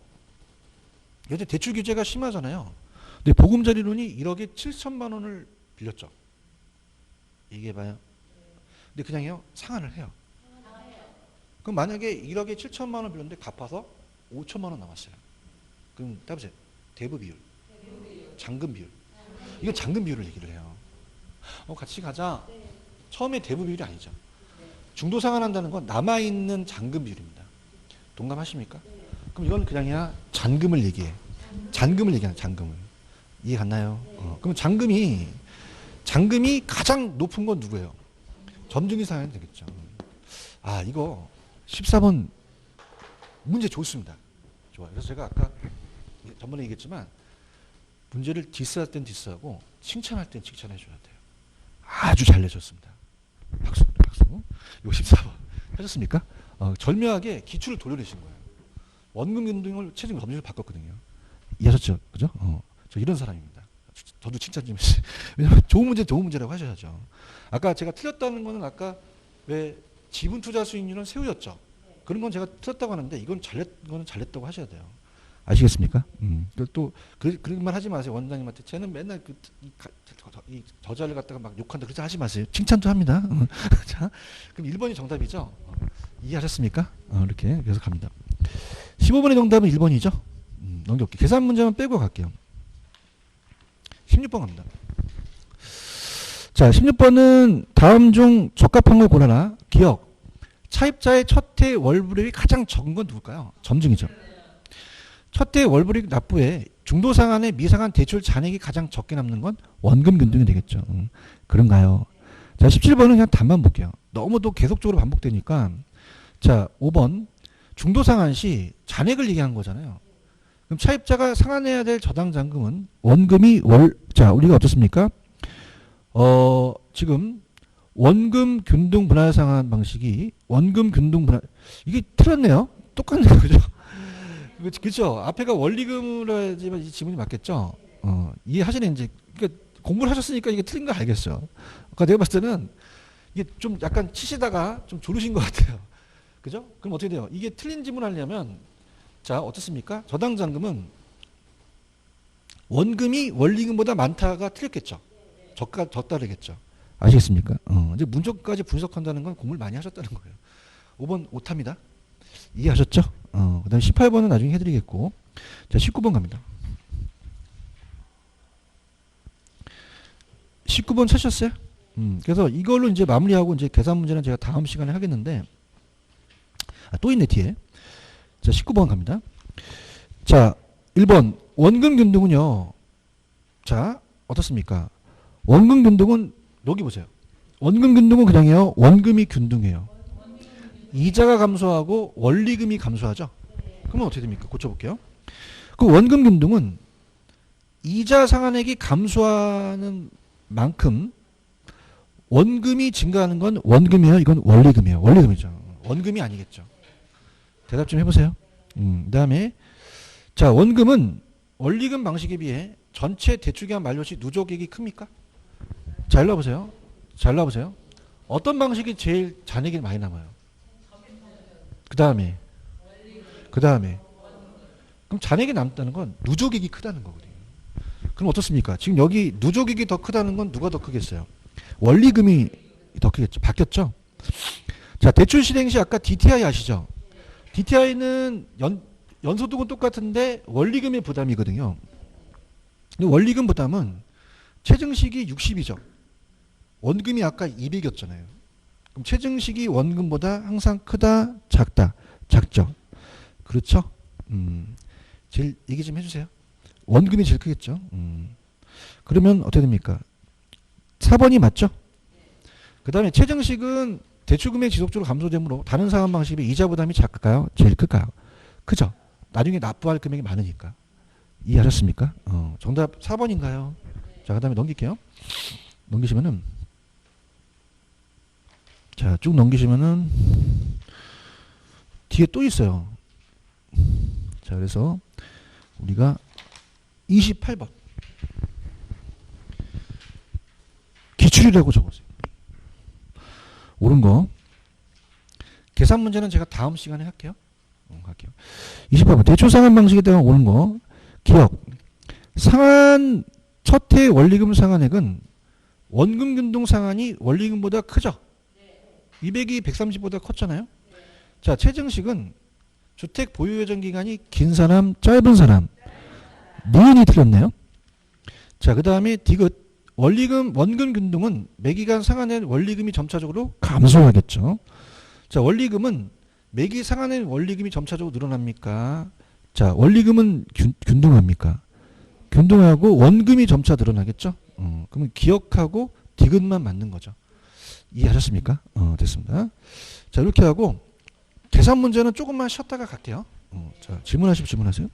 요새 대출 규제가 심하잖아요. 근데 보금자리론이 1억에 7천만 원을 빌렸죠. 얘기해봐요. 근데 그냥요 상환을 해요. 그럼 만약에 1억에 7천만 원 빌렸는데 갚아서 5천만 원 남았어요. 그럼 따보세요. 대부 비율, 잔금 비율. 이건 잔금 비율을 얘기를 해요. 같이 가자. 처음에 대부 비율이 아니죠. 중도 상환한다는 건 남아있는 잔금 비율입니다. 동감하십니까? 그럼 이건 그냥이야 잔금을 얘기해. 잔금을 얘기하는 잔금을. 이해 갔나요? 그럼 잔금이 가장 높은 건 누구예요? 점증이 상환이 되겠죠. 이거 14번 문제 좋습니다. 좋아요. 그래서 제가 아까 전번에 얘기했지만 문제를 디스할 땐 디스하고 칭찬할 땐 칭찬해 줘야 돼요. 아주 잘 내셨습니다. 박수. 이거 14번 하셨습니까? 절묘하게 기출을 돌려내신 거예요. 원금 균등을 최종 점수를 바꿨거든요. 이해하셨죠? 그죠? 저 이런 사람입니다. 저도 칭찬 좀 해주세요. 왜냐면 좋은 문제라고 하셔야죠. 아까 제가 틀렸다는 거는 아까 왜 지분 투자 수익률은 세우였죠. 그런 건 제가 틀렸다고 하는데 이건 잘냈다고 하셔야 돼요. 아시겠습니까? 또 그런 말 하지 마세요. 원장님한테 쟤는 맨날 이 저자를 갖다가 막 욕한다 그러지 하지 마세요. 칭찬도 합니다. 자, 그럼 1번이 정답이죠. 이해하셨습니까? 이렇게 계속 갑니다. 15번의 정답은 1번이죠. 넘겨볼게요. 계산 문제만 빼고 갈게요. 16번 갑니다. 자, 16번은 다음 중 적합한 걸 고르라. 기억. 차입자의 첫해 월불이익이 가장 적은 건 누굴까요? 점증이죠. 첫해 월불이익 납부에 중도상환의 미상환 대출 잔액이 가장 적게 남는 건 원금 균등이 되겠죠. 그런가요? 자, 17번은 그냥 답만 볼게요. 너무도 계속적으로 반복되니까. 자, 5번. 중도상환 시 잔액을 얘기한 거잖아요. 그럼 차입자가 상환해야 될 저당 잔금은 원금이 자, 우리가 어떻습니까? 지금 원금 균등 분할 상환 방식이 원금 균등 분할 이게 틀렸네요. 똑같네요. 그죠? 그렇죠. 앞에가 원리금으로 해야지만 이 지문이 맞겠죠. 이해하시는지. 그러니까 공부를 하셨으니까 이게 틀린 거 알겠어요. 그러니까 내가 봤을 때는 이게 좀 약간 치시다가 좀 조르신 것 같아요. 그죠? 그럼 어떻게 돼요? 이게 틀린 지문 하려면 자, 어떻습니까? 저당 잔금은 원금이 원리금보다 많다가 틀렸겠죠. 적다르겠죠. 아시겠습니까? 이제 문제까지 분석한다는 건 공부를 많이 하셨다는 거예요. 5번 오타입니다. 이해하셨죠? 그 다음에 18번은 나중에 해드리겠고. 자, 19번 갑니다. 19번 찾으셨어요? 그래서 이걸로 이제 마무리하고 이제 계산 문제는 제가 다음 시간에 하겠는데, 또 있네, 뒤에. 자, 19번 갑니다. 자, 1번. 원금 균등은요. 자, 어떻습니까? 원금 균등은, 여기 보세요. 원금 균등은 그냥요, 원금이 균등해요. 이자가 감소하고 원리금이 감소하죠? 그러면 어떻게 됩니까? 고쳐볼게요. 그 원금 균등은 이자 상환액이 감소하는 만큼 원금이 증가하는 건 원금이에요? 이건 원리금이에요. 원리금이죠. 원금이 아니겠죠. 대답 좀 해보세요. 그 다음에 자, 원금은 원리금 방식에 비해 전체 대출기간 만료 시 누적액이 큽니까? 잘 나와보세요. 잘 나와보세요. 어떤 방식이 제일 잔액이 많이 남아요? 그 다음에 그럼 잔액이 남다는 건 누적액이 크다는 거거든요. 그럼 어떻습니까? 지금 여기 누적액이 더 크다는 건 누가 더 크겠어요? 원리금이 더 크겠죠. 바뀌었죠? 자, 대출 실행 시 아까 DTI 아시죠? DTI는 연소득은 똑같은데 원리금의 부담이거든요. 근데 원리금 부담은 체증식이 60이죠. 원금이 아까 200이었잖아요. 그럼 체증식이 원금보다 항상 크다, 작다, 작죠. 그렇죠? 제일 얘기 좀 해주세요. 원금이 제일 크겠죠. 그러면 어떻게 됩니까? 4번이 맞죠? 그 다음에 체증식은 대출금액이 지속적으로 감소되므로 다른 상환 방식에 비해 이자 부담이 작을까요? 제일 클까요? 크죠? 나중에 납부할 금액이 많으니까. 이해하셨습니까? 정답 4번인가요? 자, 그 다음에 넘길게요. 넘기시면은 자, 쭉 넘기시면은 뒤에 또 있어요. 자, 그래서 우리가 28번 기출이라고 적었어요. 옳은 거. 계산 문제는 제가 다음 시간에 할게요. 할게요. 28번 대출 상환 방식에 대한 옳은 거. 기억. 상환 첫해 원리금 상환액은 원금 균등 상환이 원리금보다 크죠? 200이 130보다 컸잖아요. 자, 체증식은 주택 보유 예정 기간이 긴 사람, 짧은 사람. 니은이 틀렸네요. 자, 그 다음에 디귿. 원금 균등은 매기간 상환된 원리금이 점차적으로 감소하겠죠. 자, 원리금은 매기 상환된 원리금이 점차적으로 늘어납니까? 자, 원리금은 균등합니까? 균등하고 원금이 점차 늘어나겠죠. 그러면 기억하고 디귿만 맞는 거죠. 이해하셨습니까? 됐습니다. 자, 이렇게 하고 계산 문제는 조금만 쉬었다가 갈게요. 자, 질문하시면 질문하세요.